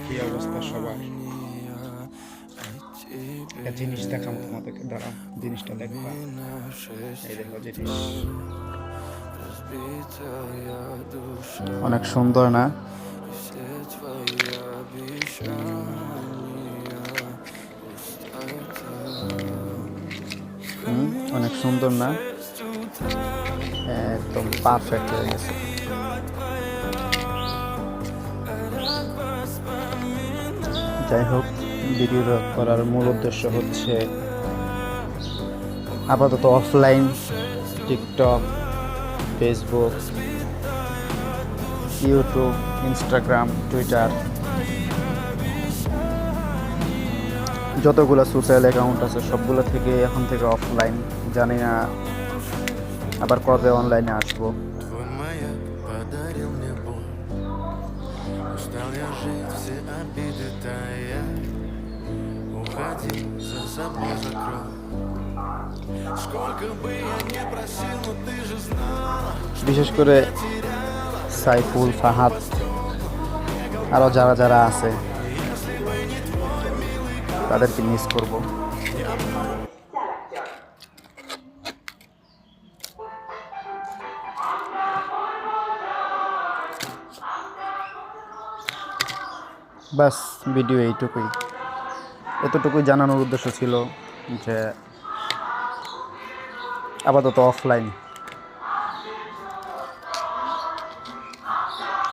কি অবস্থা সবার? একটা জিনিস দেখাবো তোমাদেরকে, দাঁড়াও, জিনিসটা দেখবা। এই দেখো জিনিস, অনেক সুন্দর না? অনেক সুন্দর না? একদম পারফেক্ট হয়ে গেছে। যাই হোক, ভিডিও করার মূল উদ্দেশ্য হচ্ছে আপাতত offline TikTok, Facebook, YouTube, Instagram, Twitter, যতগুলো সোশ্যাল অ্যাকাউন্ট আছে সবগুলো থেকে এখন থেকে অফলাইন। জানি না আবার কবে অনলাইনে আসবো। বিশেষ করে সাইফুল, ফাহাদ, আরও যারা যারা আছে তাদেরকে মিস করব। বাস, ভিডিও এতটুকুই জানানোর উদ্দেশ্য ছিল যে আপাতত অফলাইন।